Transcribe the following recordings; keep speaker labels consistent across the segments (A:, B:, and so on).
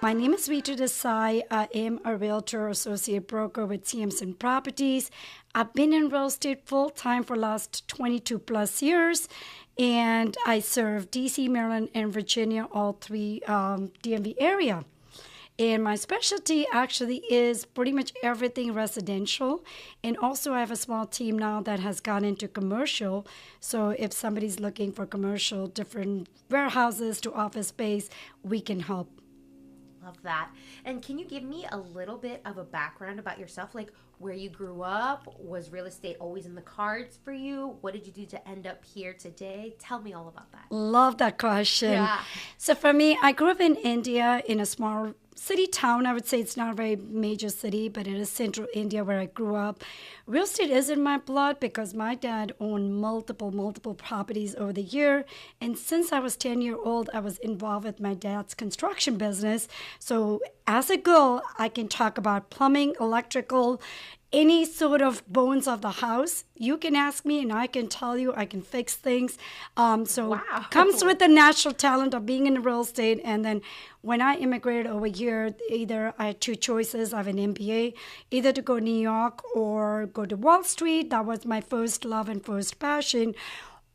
A: My name is Rita Desai. I am a realtor associate broker with CMC Properties. I've been in real estate full time for last 22 plus years, and I serve DC, Maryland, and Virginia, all three DMV area. And my specialty actually is pretty much everything residential. And also I have a small team now that has gone into commercial. So if somebody's looking for commercial, different warehouses to office space, we can help.
B: Love that. And can you give me a little bit of a background about yourself? Like where you grew up? Was real estate always in the cards for you? What did you do to end up here today? Tell me all about that.
A: Love that question.
B: Yeah.
A: So for me, I grew up in India in a small city town. I would say it's not a very major city, but it is central India where I grew up. Real estate is in my blood because my dad owned multiple properties over the year. And since I was 10-year old, I was involved with my dad's construction business. So as a girl, I can talk about plumbing, electrical, any sort of bones of the house. You can ask me and I can tell you, I can fix things. So comes with the natural talent of being in real estate. And then when I immigrated over here, either I had two choices. I have an MBA, either to go to New York or go to Wall Street. That was my first love and first passion.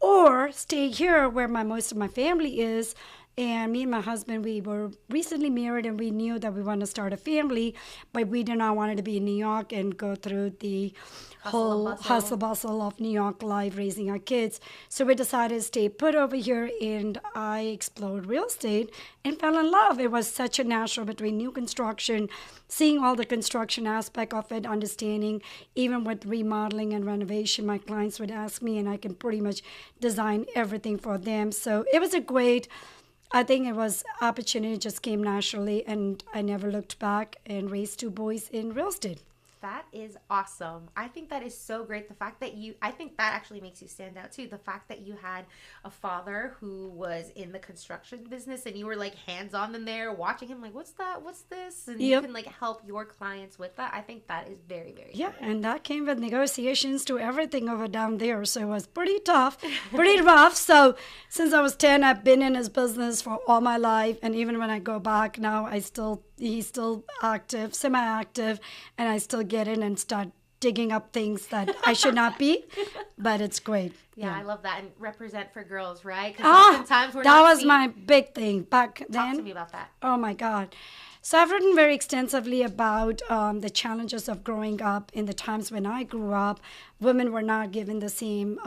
A: Or stay here where most of my family is. And me and my husband, we were recently married and we knew that we wanted to start a family, but we did not want to be in New York and go through the whole hustle bustle of New York life raising our kids. So we decided to stay put over here, and I explored real estate and fell in love. It was such a natural between new construction, seeing all the construction aspect of it, understanding even with remodeling and renovation, my clients would ask me and I can pretty much design everything for them. So it was I think it was opportunity just came naturally, and I never looked back and raised two boys in real estate.
B: That is awesome. I think that is so great. The fact that I think that actually makes you stand out too. The fact that you had a father who was in the construction business and you were like hands-on in there watching him like, what's that? What's this? And you can like help your clients with that. I think that is very, very
A: cool. And that came with negotiations to everything over down there. So it was pretty tough, pretty rough. So since I was 10, I've been in his business for all my life. And even when I go back now, he's still active, semi-active, and I still get in and start digging up things that I should not be, but it's great.
B: Yeah, I love that. And represent for girls, right? Because oftentimes we're
A: that was my big thing back then.
B: Talk to me about that.
A: Oh my God. So I've written very extensively about the challenges of growing up in the times when I grew up. Women were not given the same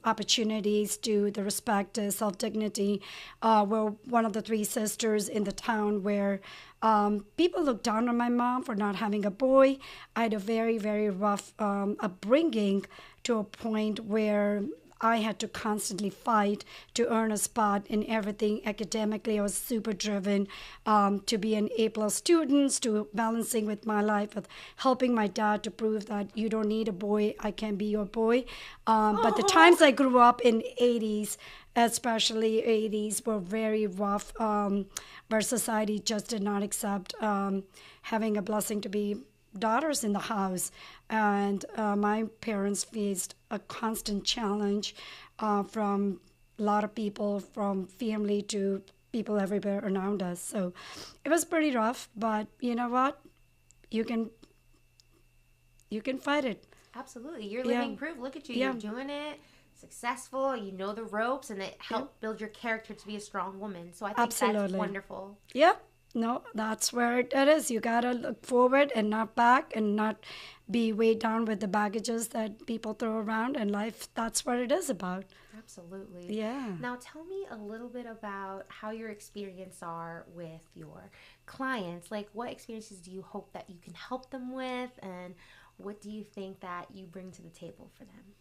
A: opportunities to the respect, self-dignity. We're one of the three sisters in the town where people looked down on my mom for not having a boy. I had a very, very rough upbringing to a point where I had to constantly fight to earn a spot in everything. Academically, I was super driven to be an A-plus student, to balancing with my life, with helping my dad to prove that you don't need a boy, I can be your boy. But the times I grew up in 80s, especially 80s, were very rough, where society just did not accept having a blessing to be daughters in the house. And my parents faced a constant challenge from a lot of people, from family to people everywhere around us. So it was pretty rough, but you know what? You can fight it.
B: Absolutely. You're living proof. Look at you. You're doing it. Successful. You know the ropes, and it helped build your character to be a strong woman. So I think that's wonderful.
A: Yeah. No, that's where it is. You got to look forward and not back, and not be weighed down with the baggages that people throw around in life. That's what it is about.
B: Absolutely.
A: Yeah.
B: Now tell me a little bit about how your experience are with your clients. Like, what experiences do you hope that you can help them with, and what do you think that you bring to the table for them?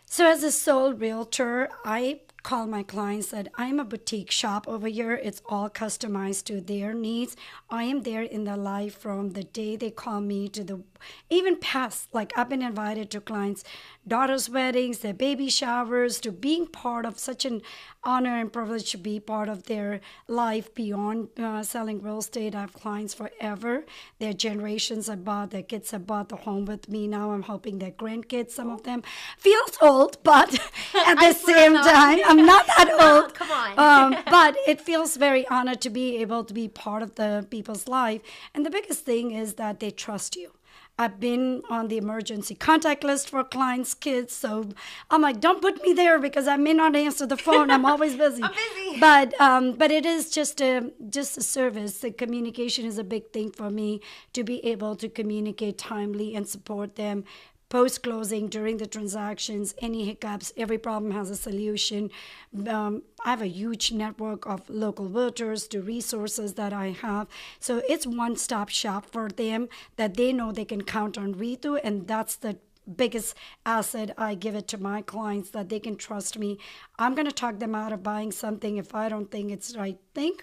A: So as a sole realtor, I call my clients that I'm a boutique shop over here. It's all customized to their needs. I am there in their life from the day they call me to the even past, like I've been invited to clients' daughters' weddings, their baby showers, to being part of such an honor and privilege to be part of their life beyond selling real estate. I have clients forever. Their generations have bought, their kids have bought the home with me. Now I'm helping their grandkids. Some of them feels old, but at the same time, I'm not that old.
B: Come on.
A: But it feels very honored to be able to be part of the people's life. And the biggest thing is that they trust you. I've been on the emergency contact list for clients' kids, so I'm like, don't put me there because I may not answer the phone. I'm always busy.
B: I'm busy.
A: But it is just a service. The communication is a big thing for me, to be able to communicate timely and support them post-closing, during the transactions, any hiccups, every problem has a solution. I have a huge network of local realtors, to resources that I have. So it's one-stop shop for them, that they know they can count on Ritu, and that's the biggest asset I give it to my clients, that they can trust me. I'm going to talk them out of buying something if I don't think it's the right thing.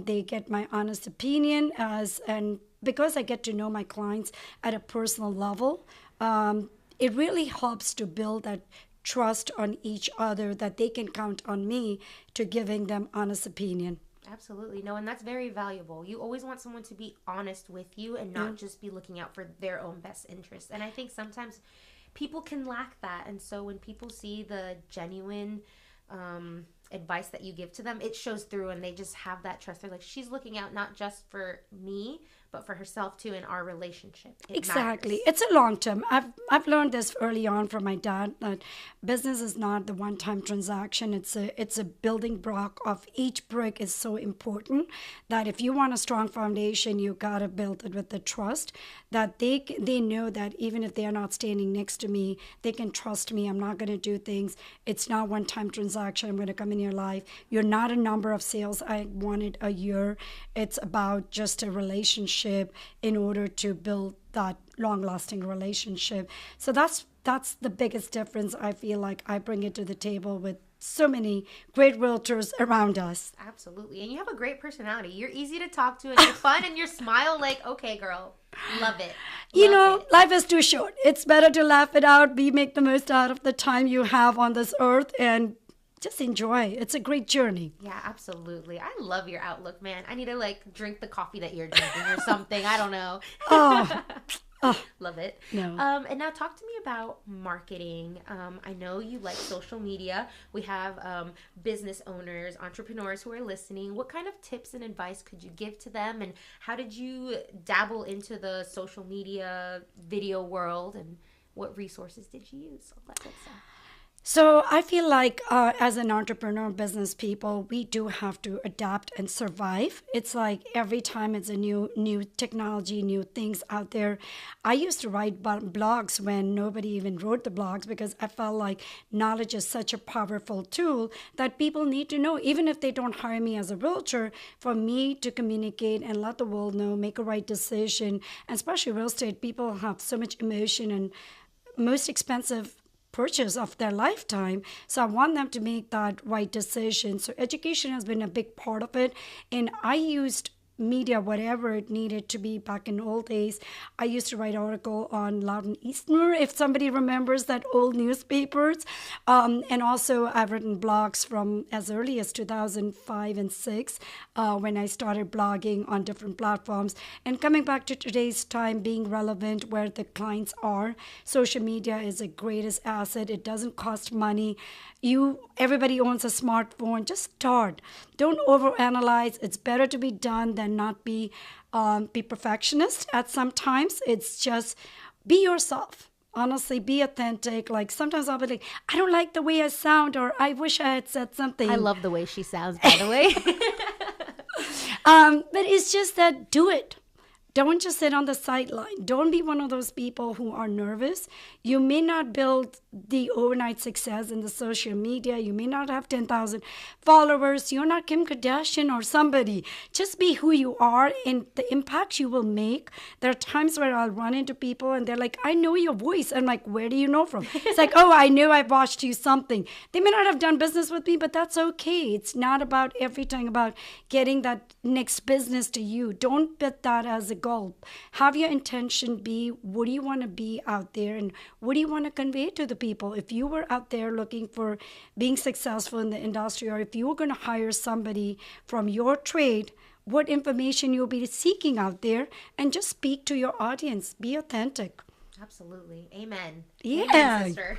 A: They get my honest opinion, and because I get to know my clients at a personal level, it really helps to build that trust on each other, that they can count on me to giving them honest opinion.
B: Absolutely. No, and that's very valuable. You always want someone to be honest with you and not just be looking out for their own best interests. And I think sometimes people can lack that. And so when people see the genuine advice that you give to them, it shows through, and they just have that trust. They're like, she's looking out not just for me, but for herself too in our relationship.
A: Exactly.
B: Matters.
A: It's a long term. I've learned this early on from my dad, that business is not the one-time transaction. It's a building block of each brick is so important, that if you want a strong foundation, you got to build it with the trust, that they know that even if they are not standing next to me, they can trust me. I'm not going to do things. It's not one-time transaction. I'm going to come in your life. You're not a number of sales I wanted a year. It's about just a relationship in order to build that long-lasting relationship. So that's the biggest difference. I feel like I bring it to the table with so many great realtors around us.
B: Absolutely. And you have a great personality. You're easy to talk to, and you're fun, and your smile, like, okay, girl, love it.
A: Life is too short. It's better to laugh it out, make the most out of the time you have on this earth, and just enjoy. It's a great journey.
B: Yeah, absolutely. I love your outlook, man. I need to drink the coffee that you're drinking or something. I don't know. Love it.
A: No.
B: And now talk to me about marketing. I know you like social media. We have business owners, entrepreneurs who are listening. What kind of tips and advice could you give to them? And how did you dabble into the social media video world? And what resources did you use? All that good stuff.
A: So I feel like as an entrepreneur, business people, we do have to adapt and survive. It's like every time it's a new technology, new things out there. I used to write blogs when nobody even wrote the blogs, because I felt like knowledge is such a powerful tool that people need to know, even if they don't hire me as a realtor, for me to communicate and let the world know, make a right decision. And especially real estate, people have so much emotion and most expensive purchase of their lifetime. So I want them to make that right decision. So education has been a big part of it. And I used media, whatever it needed to be. Back in old days, I used to write article on Loudoun Eastern, if somebody remembers that old newspapers. And also I've written blogs from as early as 2005 and 6 when I started blogging on different platforms. And coming back to today's time, being relevant where the clients are, social media is the greatest asset. It doesn't cost money. Everybody owns a smartphone. Just start. Don't overanalyze. It's better to be done than not be perfectionist at some times. It's just be yourself. Honestly, be authentic. Like sometimes I'll be like, I don't like the way I sound, or I wish I had said something.
B: I love the way she sounds, by the way.
A: But it's just that do it. Don't just sit on the sideline. Don't be one of those people who are nervous. You may not build the overnight success in the social media. You may not have 10,000 followers. You're not Kim Kardashian or somebody. Just be who you are and the impact you will make. There are times where I'll run into people and they're like, I know your voice. I'm like, where do you know from? It's like, oh, I knew I watched you something. They may not have done business with me, but that's okay. It's not about everything about getting that next business to you. Don't put that as a goal. Have your intention be, what do you want to be out there and what do you want to convey to the people? If you were out there looking for being successful in the industry, or if you were going to hire somebody from your trade, what information you'll be seeking out there, and just speak to your audience. Be authentic.
B: Absolutely. Amen.
A: Yeah.
B: Amen, sister.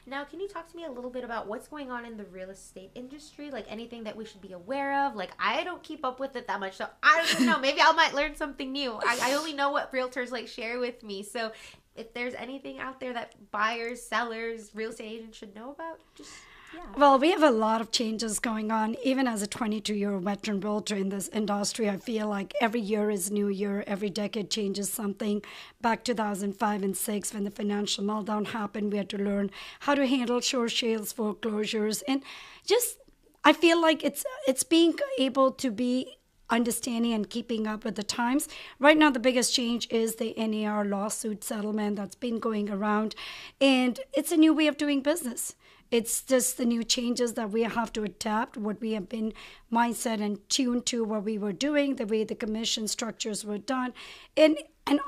B: Now, can you talk to me a little bit about what's going on in the real estate industry? Like anything that we should be aware of? Like, I don't keep up with it that much, so I don't know. Maybe I might learn something new. I only know what realtors like share with me. So if there's anything out there that buyers, sellers, real estate agents should know about, just... yeah.
A: Well, we have a lot of changes going on. Even as a 22-year veteran realtor in this industry, I feel like every year is new year. Every decade changes something. Back 2005 and 6, when the financial meltdown happened, we had to learn how to handle short sales, foreclosures, and just I feel like it's being able to be understanding and keeping up with the times. Right now, the biggest change is the NAR lawsuit settlement that's been going around, and it's a new way of doing business. It's just the new changes that we have to adapt, what we have been mindset and tuned to what we were doing, the way the commission structures were done. And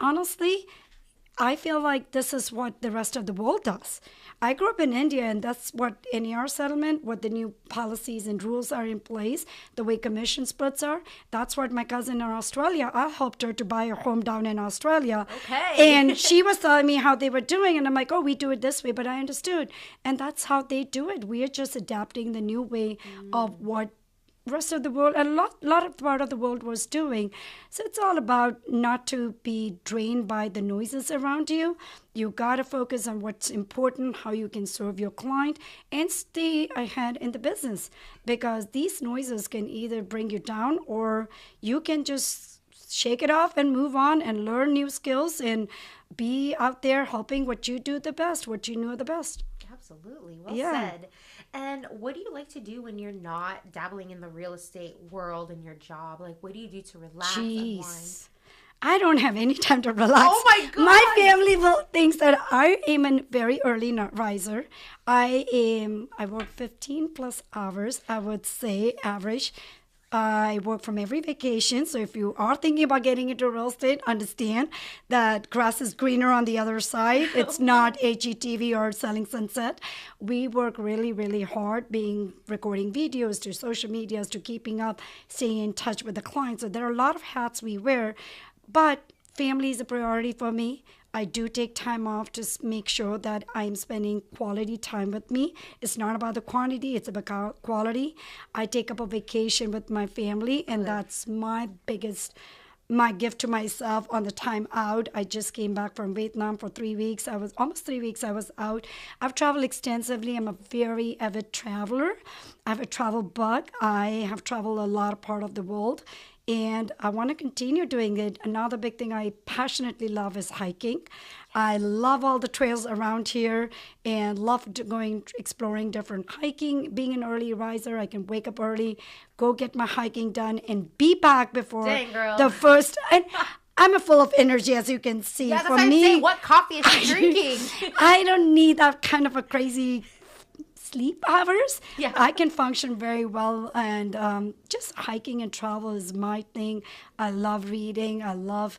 A: honestly, I feel like this is what the rest of the world does. I grew up in India, and that's what NAR settlement, what the new policies and rules are in place, the way commission splits are. That's what my cousin in Australia, I helped her to buy a home down in Australia.
B: Okay.
A: And she was telling me how they were doing, and I'm like, oh, we do it this way, but I understood. And that's how they do it. We are just adapting the new way of what rest of the world, a lot of part of the world was doing. So it's all about not to be drained by the noises around you. You got to focus on what's important, how you can serve your client, and stay ahead in the business, because these noises can either bring you down, or you can just shake it off and move on and learn new skills and be out there helping what you do the best, what you know the best.
B: Absolutely. Well said. And what do you like to do when you're not dabbling in the real estate world in your job? Like, what do you do to relax and unwind?
A: I don't have any time to relax.
B: Oh my God.
A: My family thinks that I am a very early riser. I work 15 plus hours, I would say, average. I work from every vacation. So if you are thinking about getting into real estate, understand that grass is greener on the other side. It's not HGTV or selling sunset. We work really, really hard, recording videos to social medias, to keeping up, staying in touch with the clients. So there are a lot of hats we wear, but family is a priority for me. I do take time off to make sure that I'm spending quality time with me. It's not about the quantity, it's about quality. I take up a vacation with my family, and that's my gift to myself on the time out. I just came back from Vietnam for 3 weeks. Almost 3 weeks I was out. I've traveled extensively. I'm a very avid traveler. I have a travel bug. I have traveled a lot of part of the world, and I want to continue doing it. Another big thing I passionately love is hiking. I love all the trails around here and love exploring different hiking. Being an early riser, I can wake up early, go get my hiking done, and be back before the first. And I'm full of energy, as you can see.
B: Yeah, that's
A: For
B: what
A: me,
B: I'm saying. What coffee is she drinking?
A: I don't need that kind of a crazy sleep hours.
B: Yeah.
A: I can function very well, and just hiking and travel is my thing. I love reading. I love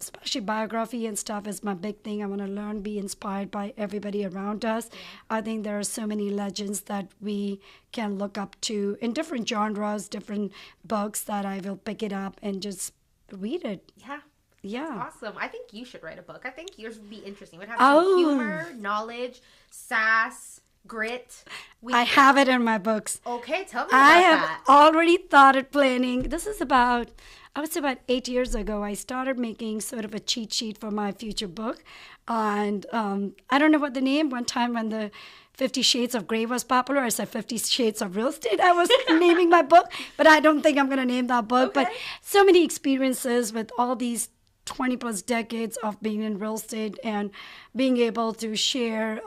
A: especially biography and stuff is my big thing. I want to learn, be inspired by everybody around us. I think there are so many legends that we can look up to in different genres, different books, that I will pick it up and just read it. Yeah.
B: Awesome. I think you should write a book. I think yours would be interesting. It would have some humor, knowledge, sass, grit.
A: I have it in my books.
B: Okay, tell me about
A: I have
B: that.
A: already started planning. This is about 8 years ago, I started making sort of a cheat sheet for my future book. And I don't know what the name. One time when the 50 Shades of Grey was popular, I said 50 Shades of Real Estate. I was naming my book, but I don't think I'm going to name that book.
B: Okay.
A: But so many experiences with all these 20 plus decades of being in real estate and being able to share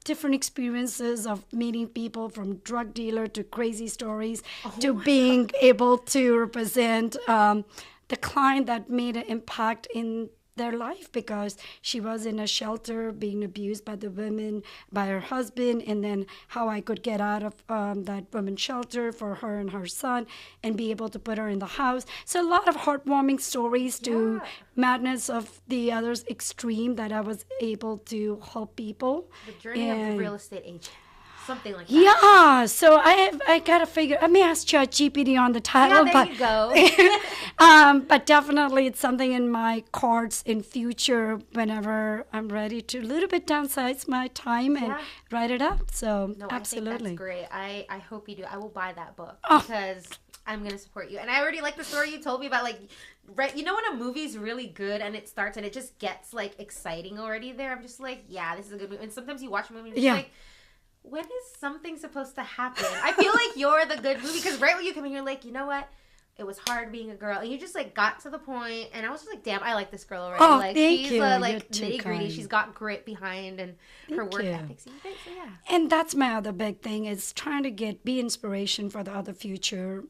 A: different experiences of meeting people, from drug dealer to crazy stories, to being able to represent the client that made an impact in their life because she was in a shelter being abused by the women, by her husband, and then how I could get out of that women's shelter for her and her son and be able to put her in the house. So a lot of heartwarming stories to madness of the other's extreme that I was able to help people.
B: The journey of the real estate agent. Something like that.
A: Yeah, so I gotta figure. I may ask ChatGPT on the title,
B: Yeah, there you go.
A: but definitely it's something in my cards in future whenever I'm ready to a little bit downsize my time and write it up. So
B: No,
A: absolutely,
B: I think that's great. I hope you do. I will buy that book
A: Oh.
B: because I'm gonna support you. And I already like the story you told me about, like, right? You know when a movie's really good and it starts and it just gets like exciting already. There, I'm just like, yeah, this is a good movie. And sometimes you watch a movie and you're just like, when is something supposed to happen? I feel like you're the good movie because right when you come in, you're like, you know what? It was hard being a girl, and you just like got to the point, and I was just like, damn, I like this girl already.
A: Oh,
B: like
A: thank
B: she's
A: you.
B: like
A: You're too
B: nitty gritty.
A: kind.
B: She's got grit behind and her work
A: you.
B: ethic. So yeah.
A: And that's my other big thing is trying to be inspiration for the other future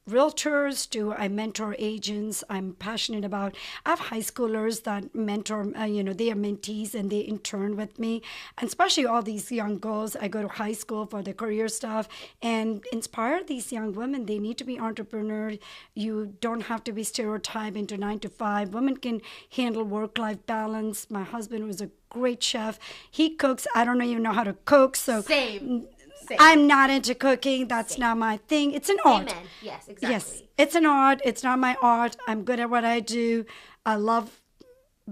A: realtors. I mentor agents. I'm passionate about. I have high schoolers that mentor. They are mentees and they intern with me, and especially all these young girls. I go to high school for the career stuff and inspire these young women. They need to be entrepreneurs. You don't have to be stereotyped into 9 to 5. Women can handle work-life balance. My husband was a great chef. He cooks. I don't even know how to cook. So
B: Same.
A: I'm not into cooking. That's not my thing. It's an art.
B: Amen. Yes, exactly.
A: Yes, it's an art. It's not my art. I'm good at what I do. I love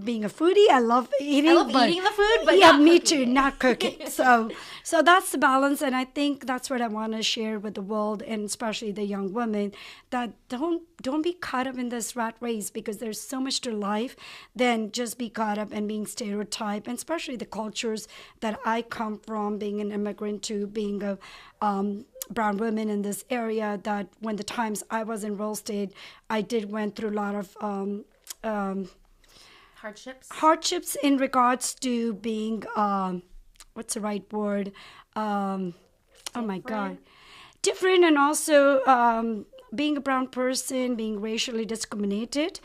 A: being a foodie. I love eating.
B: I love eating the food, but
A: yeah,
B: not
A: me
B: cooking
A: too.
B: it.
A: Not cooking. So that's the balance, and I think that's what I want to share with the world, and especially the young women, that don't be caught up in this rat race because there's so much to life than just be caught up in being stereotyped, and especially the cultures that I come from, being an immigrant to being a brown woman in this area. That when the times I was in real estate, I went through a lot of hardships in regards to being what's the right word? Oh my God, different, and also being a brown person, being racially discriminated,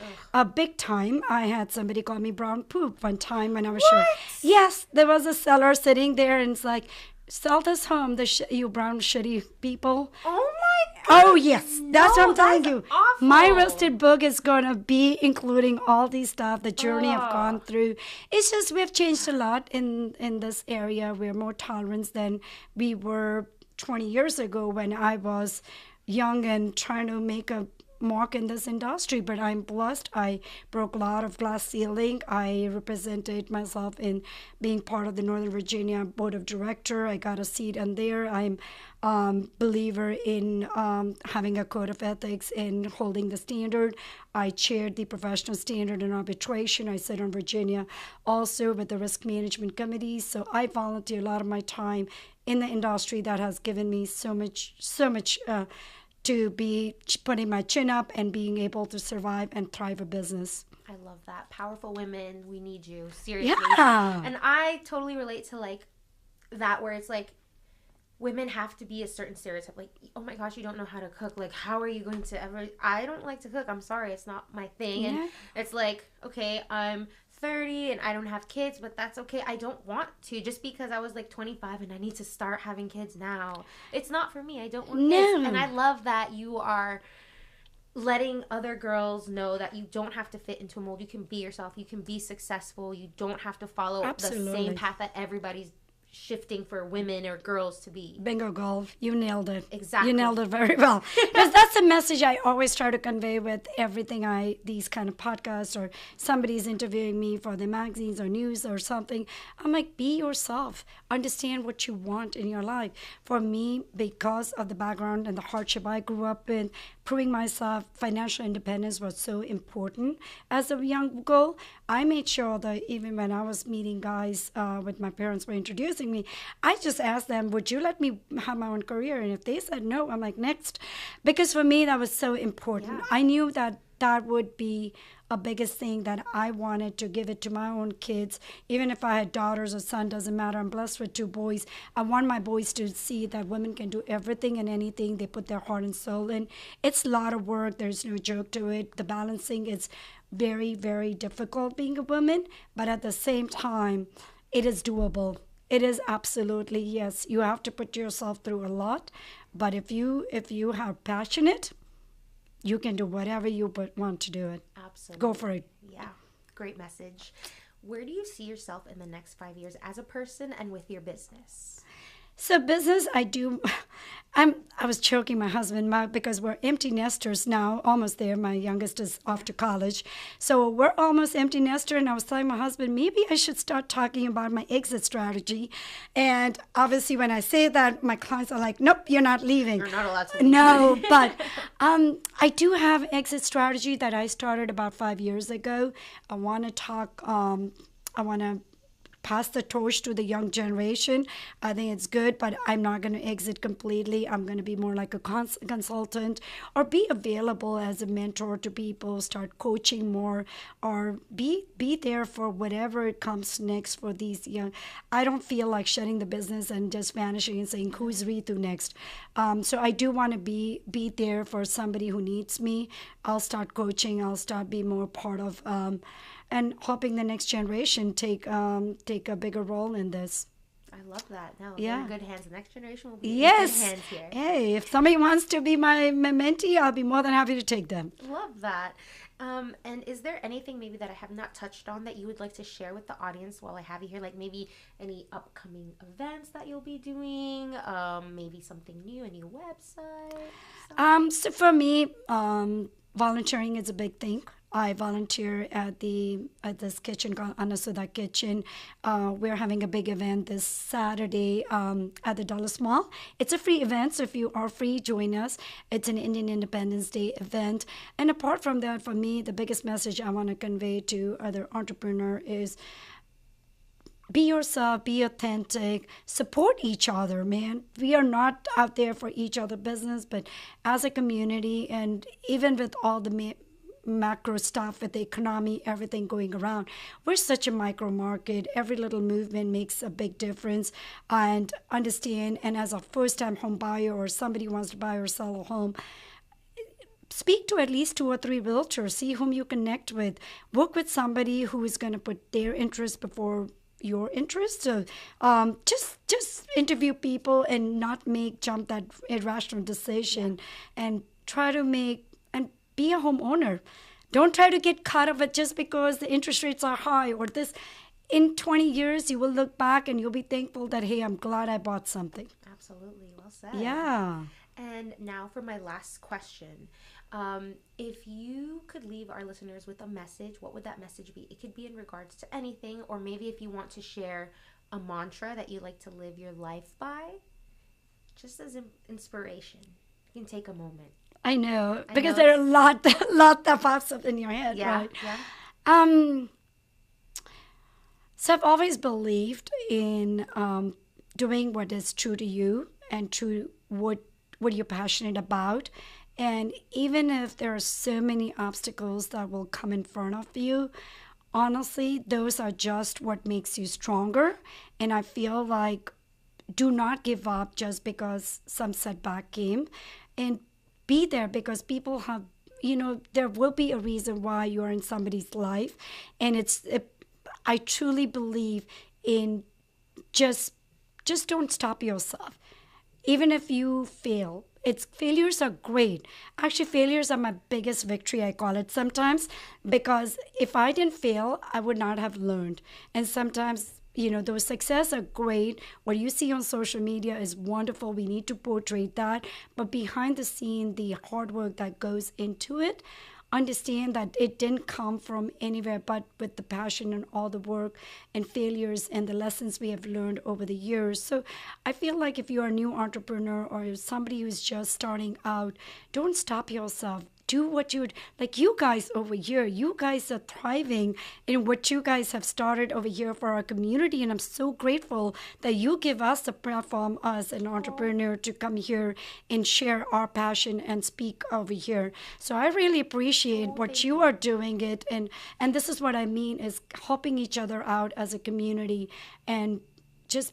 A: big time. I had somebody call me brown poop one time when I was sure. Yes, there was a seller sitting there, and it's like, sell this home, you brown shitty people.
B: Oh my God.
A: Oh yes, that's what I'm telling you.
B: Awful.
A: My real estate book is gonna be including all these stuff, the journey I've gone through. It's just we've changed a lot in this area. We're more tolerant than we were 20 years ago when I was young and trying to make a mark in this industry. But I'm blessed. I broke a lot of glass ceiling. I represented myself in being part of the Northern Virginia Board of Director. I got a seat in there. I'm believer in having a code of ethics and holding the standard. I chaired the professional standard in arbitration. I sit on Virginia also with the risk management committee. So I volunteer a lot of my time in the industry that has given me so much to be putting my chin up and being able to survive and thrive a business.
B: I love that. Powerful women, we need you. Seriously.
A: Yeah.
B: And I totally relate to like that where it's like women have to be a certain stereotype. Like, oh my gosh, you don't know how to cook. Like, how are you going to ever... I don't like to cook. I'm sorry. It's not my thing.
A: Yeah.
B: And it's like, okay, I'm 30 and I don't have kids, but that's okay. I don't want to just because I was like 25 and I need to start having kids now. It's not for me. I don't want kids. And I love that you are letting other girls know that you don't have to fit into a mold. You can be yourself. You can be successful. You don't have to follow the same path that everybody's shifting for women or girls to be.
A: Bingo, girl. You nailed it.
B: Exactly.
A: You nailed it very well. Because that's a message I always try to convey with everything these kind of podcasts, or somebody's interviewing me for the magazines or news or something. I'm like, be yourself. Understand what you want in your life. For me, because of the background and the hardship I grew up in, proving myself, financial independence was so important. As a young girl, I made sure that even when I was meeting guys, with my parents were introducing me, I just asked them, would you let me have my own career? And if they said no, I'm like, next. Because for me, that was so important. Yeah. I knew that would be a biggest thing that I wanted to give it to my own kids. Even if I had daughters or son, doesn't matter. I'm blessed with 2 boys. I want my boys to see that women can do everything and anything they put their heart and soul in. It's a lot of work. There's no joke to it. The balancing is very, very difficult being a woman, but at the same time, it is doable. It is absolutely, yes, you have to put yourself through a lot, but if you are passionate, you can do whatever you want to do it.
B: Absolutely.
A: Go for it.
B: Yeah. Great message. Where do you see yourself in the next 5 years as a person and with your business?
A: So business, I was choking my husband Mark because we're empty nesters now, almost there. My youngest is off to college. So we're almost empty nester. And I was telling my husband, maybe I should start talking about my exit strategy. And obviously when I say that, my clients are like, nope, you're not leaving.
B: You're not allowed to leave.
A: No, but I do have exit strategy that I started about 5 years ago. I want to talk, I want to pass the torch to the young generation. I think it's good, but I'm not going to exit completely. I'm going to be more like a consultant or be available as a mentor to people, start coaching more, or be there for whatever it comes next for these young. I don't feel like shutting the business and just vanishing and saying, who's Ritu next? So I do want to be there for somebody who needs me. I'll start coaching. I'll start being more part of and hoping the next generation take a bigger role in this.
B: I love that. No,
A: Yeah.
B: they're in good hands. The next generation will be
A: Yes.
B: in good hands here.
A: Hey, if somebody wants to be my mentee, I'll be more than happy to take them.
B: Love that. And is there anything maybe that I have not touched on that you would like to share with the audience while I have you here? Like maybe any upcoming events that you'll be doing, maybe something new, a new website?
A: So for me, volunteering is a big thing. I volunteer at this kitchen called Anasuda Kitchen. We're having a big event this Saturday at the Dulles Mall. It's a free event, so if you are free, join us. It's an Indian Independence Day event. And apart from that, for me, the biggest message I want to convey to other entrepreneurs is be yourself, be authentic, support each other, man. We are not out there for each other business, but as a community, and even with all the macro stuff with the economy, everything going around, we're such a micro market. Every little movement makes a big difference. And understand, and as a first-time home buyer or somebody who wants to buy or sell a home, speak to at least 2 or 3 realtors, see whom you connect with, work with somebody who is going to put their interest before your interest. So just interview people and not jump that irrational decision, and try to be a homeowner. Don't try to get caught up with just because the interest rates are high or this. In 20 years, you will look back and you'll be thankful that, hey, I'm glad I bought something.
B: Absolutely. Well said.
A: Yeah.
B: And now for my last question. If you could leave our listeners with a message, what would that message be? It could be in regards to anything, or maybe if you want to share a mantra that you like to live your life by, just as inspiration. You can take a moment.
A: I know, because there are a lot that pops up in your head, right?
B: Yeah.
A: So I've always believed in doing what is true to you and true what you're passionate about. And even if there are so many obstacles that will come in front of you, honestly, those are just what makes you stronger. And I feel like do not give up just because some setback came, and be there because people have, there will be a reason why you're in somebody's life. And I truly believe in just don't stop yourself. Even if you fail, failures are great. Actually, failures are my biggest victory, I call it sometimes, because if I didn't fail, I would not have learned. And sometimes, those success are great. What you see on social media is wonderful. We need to portray that. But behind the scene, the hard work that goes into it, understand that it didn't come from anywhere but with the passion and all the work and failures and the lessons we have learned over the years. So I feel like if you're a new entrepreneur or somebody who's just starting out, don't stop yourself. Do what like you guys over here. You guys are thriving in what you guys have started over here for our community. And I'm so grateful that you give us the platform as an entrepreneur to come here and share our passion and speak over here. So I really appreciate what you are doing it. And this is what I mean is helping each other out as a community and just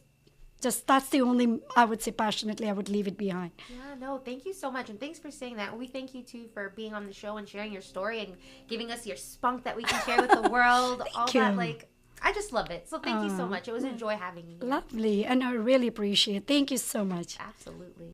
A: just that's the only, I would say passionately, I would leave it behind.
B: Yeah, no, thank you so much. And thanks for saying that. We thank you too for being on the show and sharing your story and giving us your spunk that we can share with the world. All
A: you.
B: that, like, I just love it. So thank you so much. It was a joy having you here.
A: Lovely. And I really appreciate it. Thank you so much.
B: Absolutely.